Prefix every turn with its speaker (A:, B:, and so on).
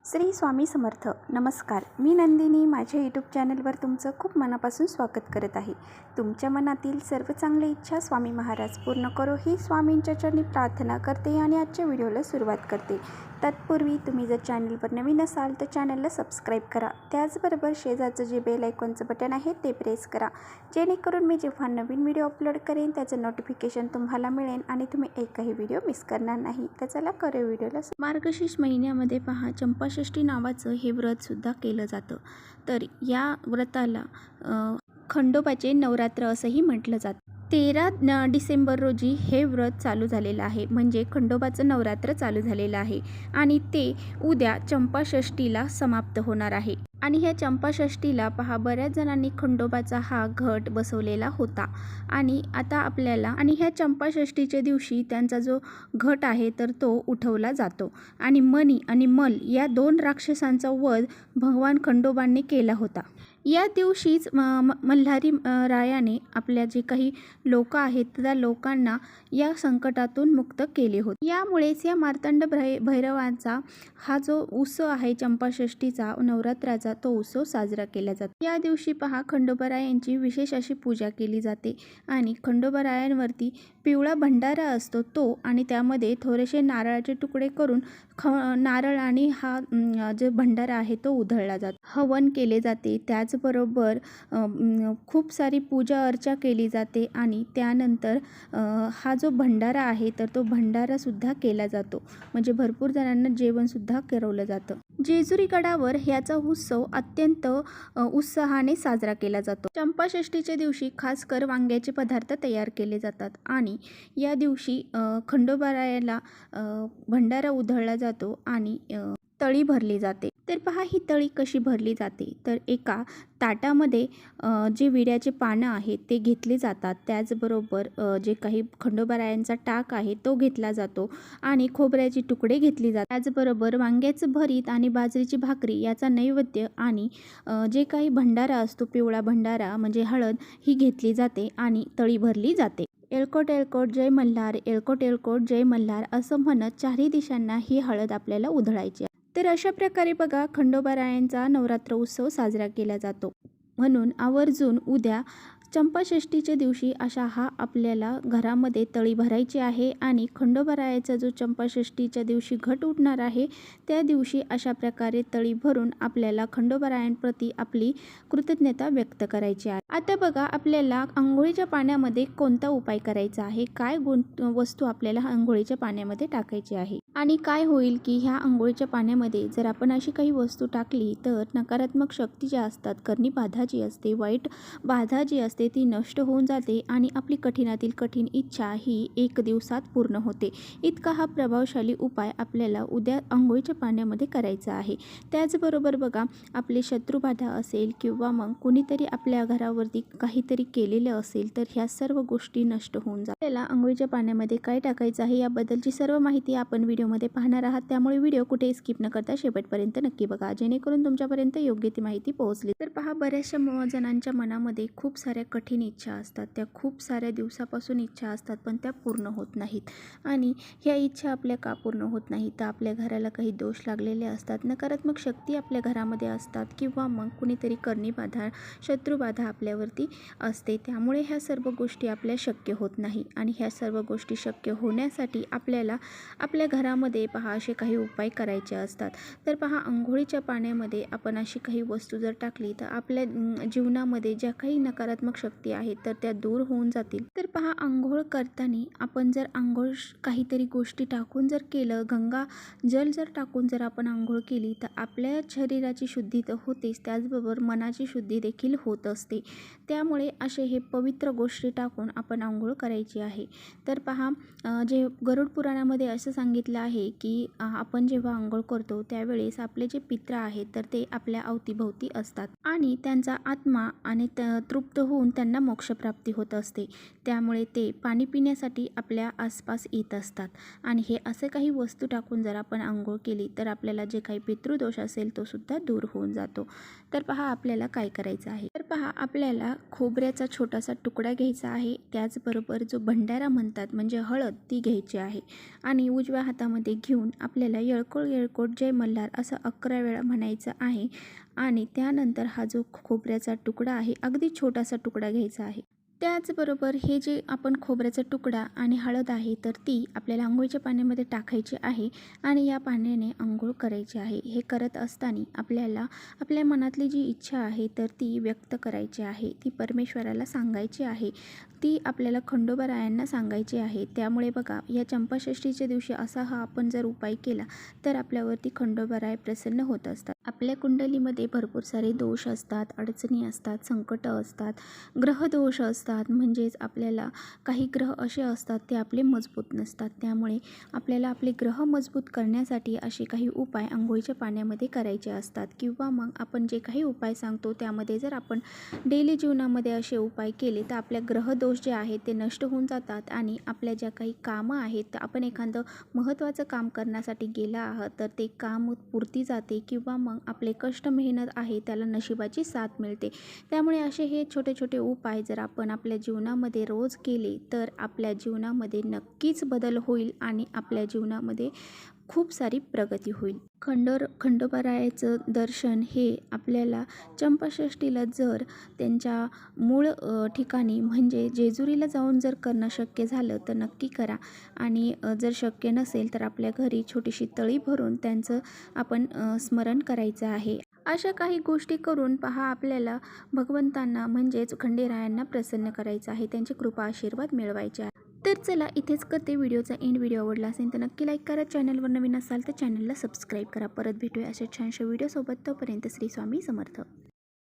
A: श्री स्वामी समर्थ. नमस्कार, मी नंदिनी. माझ्या यूट्यूब चॅनलवर तुमचं खूप मनापासून स्वागत करत आहे. तुमच्या मनातील सर्व चांगली इच्छा स्वामी महाराज पूर्ण करो ही स्वामींच्या चरणी प्रार्थना करते आणि आजच्या व्हिडिओला सुरुवात करते. तत्पूर्वी तुम्ही जर चॅनलवर नवीन असाल तर चॅनलला सबस्क्राईब करा. त्याचबरोबर शेजारचं जे बेल आयकॉनचं बटन आहे ते प्रेस करा, जेणेकरून मी जेव्हा नवीन व्हिडिओ अपलोड करेन त्याचं नोटिफिकेशन तुम्हाला मिळेल आणि तुम्ही एकही व्हिडिओ मिस करणार नाही. तर चला करूया व्हिडिओला. मार्गशीर्ष महिन्यामध्ये पहा, चंपाषष्ठी नावाचं हे व्रतसुद्धा केलं जातं. तर या व्रताला खंडोबाचे नवरात्र असंही म्हटलं जातं. 13 डिसेंबर रोजी हे व्रत चालू झालेलं आहे, म्हणजे खंडोबाचं नवरात्र चालू झालेलं आहे आणि ते उद्या चंपाषष्ठीला समाप्त होणार आहे. आणि ह्या चंपाषष्ठीला पहा, बऱ्याच जणांनी खंडोबाचा हा घट बसवलेला होता आणि आता आपल्याला ह्या चंपाषष्ठीच्या दिवशी त्यांचा जो घट आहे तर तो उठवला जातो. आणि मणी आणि मल या 2 राक्षसांचा वध भगवान खंडोबांनी केला होता. या दिवशीच मल्हारी रायाने आपल्या जे काही लोक आहेत त्या लोकांना या संकटातून मुक्त केले होते. यामुळेच या मार्तंड भैरवांचा हा जो उत्सव आहे चंपाषष्ठीचा नवरात्राचा, तो उत्सव साजरा केला जातो. या दिवशी पहा, खंडोबारायांची विशेष अशी पूजा केली जाते आणि खंडोबारायांवरती पिवळा भंडारा असतो तो, आणि त्यामध्ये थोडेसे नारळाचे तुकडे करून नारळ आणि हा जो भंडारा आहे तो उधळला जातो, हवन केले जाते. त्याचबरोबर खूप सारी पूजा अर्चा केली जाते आणि त्यानंतर हा जो भंडारा आहे तर तो भंडारासुद्धा केला जातो, म्हणजे भरपूर जणांना जेवणसुद्धा करवलं जातं. जेजुरी गडावर ह्याचा उत्सव अत्यंत उत्साहाने साजरा केला जातो. चंपाषष्ठीच्या दिवशी खासकर वांग्याचे पदार्थ तयार केले जातात आणि या दिवशी खंडोबारायाला भंडारा उधळला जातो आणि तळी भरली जाते. तर पहा, ही तळी कशी भरली जाते, तर एका ताटामध्ये जे विड्याचे पानं आहेत ते घेतले जातात. त्याचबरोबर जे काही खंडोबारायांचा टाक आहे तो घेतला जातो आणि खोबऱ्याचे तुकडे घेतले जातात. त्याचबरोबर वांग्याचं भरीत आणि बाजरीची भाकरी याचा नैवेद्य आणि जे काही भंडारा असतो, पिवळा भंडारा म्हणजे हळद, ही घेतली जाते आणि तळी भरली जाते. एळकोट एळकोट जय मल्हार, एळकोट एळकोट जय मल्हार असं म्हणत चारही दिशांना ही हळद आपल्याला उधळायची आहे. तर अशा प्रकारे बघा, खंडोबारायांचा नवरात्र उत्सव साजरा केला जातो. म्हणून आवर्जून उद्या चंपाषष्ठीच्या दिवशी अशा हा आपल्याला घरामध्ये तळी भरायची आहे आणि खंडोबारायाचा जो चंपाषष्ठीच्या दिवशी घट उठणार आहे त्या दिवशी अशा प्रकारे तळी भरून आपल्याला खंडोबारायांप्रती आपली कृतज्ञता व्यक्त करायची आहे. आता बघा, आपल्याला आंघोळीच्या पाण्यामध्ये कोणता उपाय करायचा आहे, काय वस्तू आपल्याला आंघोळीच्या पाण्यामध्ये टाकायची आहे आणि काय होईल की ह्या आंघोळीच्या पाण्यामध्ये जर आपण अशी काही वस्तू टाकली तर नकारात्मक शक्ती ज्या असतात, करणी बाधा जी असते, वाईट बाधा जी असते ती नष्ट होऊन जाते आणि आपली कठीणातील कठीण इच्छा ही 1 दिवसात पूर्ण होते. इतका हा प्रभावशाली उपाय आपल्याला उद्या आंघोळीच्या पाण्यामध्ये करायचा आहे. त्याचबरोबर बघा, आपले शत्रुबाधा असेल किंवा मग कुणीतरी आपल्या घरावरती काहीतरी केलेलं असेल तर ह्या सर्व गोष्टी नष्ट होऊन जातात. आपल्याला आंघोळीच्या पाण्यामध्ये काय टाकायचं आहे याबद्दलची सर्व माहिती आपण व्हिडिओमध्ये पाहणार आहात, त्यामुळे व्हिडिओ कुठे स्किप न करता शेवटपर्यंत नक्की बघा, जेणेकरून तुमच्यापर्यंत योग्य ती माहिती पोहोचली. तर पहा, बऱ्याचशा जणांच्या मनामध्ये खूप साऱ्या कठीण इच्छा असतात, त्या खूप साऱ्या दिवसापासून इच्छा असतात पण त्या पूर्ण होत नाहीत. आणि ह्या इच्छा आपल्या का पूर्ण होत नाहीत, तर आपल्या घराला काही दोष लागलेले असतात, नकारात्मक शक्ती आपल्या घरामध्ये असतात किंवा मग कुणीतरी करणी बाधा, शत्रुबाधा आपल्यावरती असते. त्यामुळे ह्या सर्व गोष्टी आपल्या शक्य होत नाही आणि ह्या सर्व गोष्टी शक्य होण्यासाठी आपल्याला आपल्या घरामध्ये पहा असे काही उपाय करायचे असतात. तर पहा, आंघोळीच्या पाण्यामध्ये आपण अशी काही वस्तू जर टाकली तर आपल्या जीवनामध्ये ज्या काही नकारात्मक शक्ती आहेत तर त्या दूर होऊन जातील. तर पहा, आंघोळ करताना आपण जर आंघोळ काहीतरी गोष्टी टाकून जर केलं, गंगा जल जर टाकून जर आपण आंघोळ केली तर आपल्या शरीराची शुद्धी तर होतेच, त्याचबरोबर मनाची शुद्धी देखील होत असते. त्यामुळे असे हे पवित्र गोष्टी टाकून आपण आंघोळ करायची आहे. तर पहा, जे गरुड पुराणामध्ये असं सांगितलं आहे की आपण जेव्हा आंघोळ करतो त्यावेळेस आपले जे पित्र आहेत तर ते आपल्या अवतीभोवती असतात आणि त्यांचा आत्मा आणि तृप्त होऊन त्यांना मोक्षप्राप्ती होत असते. त्यामुळे ते पाणी पिण्यासाठी आपल्या आसपास येत असतात आणि हे असे काही वस्तू टाकून जर आपण आंघोळ केली तर आपल्याला जे काही पितृदोष असेल तो सुद्धा दूर होऊन जातो. तर पहा, आपल्याला काय करायचं आहे, तर पहा, आपल्याला खोबऱ्याचा छोटासा तुकडा घ्यायचा आहे. त्याचबरोबर जो भंडारा म्हणतात म्हणजे हळद ती घ्यायची आहे आणि उजव्या हातामध्ये हातामध्ये घेऊन आपल्याला येळकोट येळकोट जय मल्हार असं 11 वेळा म्हणायचं आहे. आणि त्यानंतर हा जो खोबऱ्याचा तुकडा आहे, अगदी छोटासा तुकडा घ्यायचा आहे. त्याचबरोबर हे जे आपण खोबऱ्याचा तुकडा आणि हळद आहे तर ती आपल्याला अंघोळीच्या पाण्यामध्ये टाकायची आहे आणि या पाण्याने अंघोळ करायची आहे. हे करत असताना आपल्याला आपल्या मनातली जी इच्छा आहे तर ती व्यक्त करायची आहे, ती परमेश्वराला सांगायची आहे, ती आपल्याला खंडोबारायांना सांगायची आहे. त्यामुळे बघा, या चंपाषष्ठीच्या दिवशी असा हा आपण जर उपाय केला तर आपल्यावरती खंडोबाराय प्रसन्न होत असतात. आपल्या कुंडलीमध्ये भरपूर सारे दोष असतात, अडचणी असतात, संकट असतात, ग्रहदोष असतात. म्हणजेच आपल्याला काही ग्रह असे असतात ते आपले मजबूत नसतात. त्यामुळे आपल्याला आपले ग्रह मजबूत करण्यासाठी असे काही उपाय अंघोळीच्या पाण्यामध्ये करायचे असतात. किंवा मग आपण जे काही उपाय सांगतो त्यामध्ये जर आपण डेली जीवनामध्ये असे उपाय केले तर आपल्या ग्रहदोष जे आहेत ते नष्ट होऊन जातात आणि आपल्या ज्या काही कामं आहेत, तर आपण एखादं महत्त्वाचं काम करण्यासाठी गेला आहात तर ते काम पूर्ती जाते किंवा मग आपले कष्ट मेहनत आहे त्याला नशिबाची साथ मिळते. त्यामुळे असे हे छोटे छोटे उपाय जर आपण आपल्या जीवनामध्ये रोज केले तर आपल्या जीवनामध्ये नक्कीच बदल होईल आणि आपल्या जीवनामध्ये खूप सारी प्रगती होईल. खंडोबारायाचं दर्शन हे आपल्याला चंपाषष्ठीला जर त्यांच्या मूळ ठिकाणी म्हणजे जेजुरीला जाऊन जर करणं शक्य झालं तर नक्की करा. आणि जर शक्य नसेल तर आपल्या घरी छोटीशी तळी भरून त्यांचं आपण स्मरण करायचं आहे. अशा काही गोष्टी करून पहा, आपल्याला भगवंतांना म्हणजेच खंडेरायांना प्रसन्न करायचं आहे, त्यांची कृपा आशीर्वाद मिळवायचे आहे. तर चला इथेच करते व्हिडिओचा एंड. व्हिडिओ आवडला असेल तर नक्की लाईक करा. चॅनलवर नवीन असाल तर चॅनलला सबस्क्राईब करा. परत भेटूया अशा छानशा व्हिडिओसोबत. तोपर्यंत श्री स्वामी समर्थ.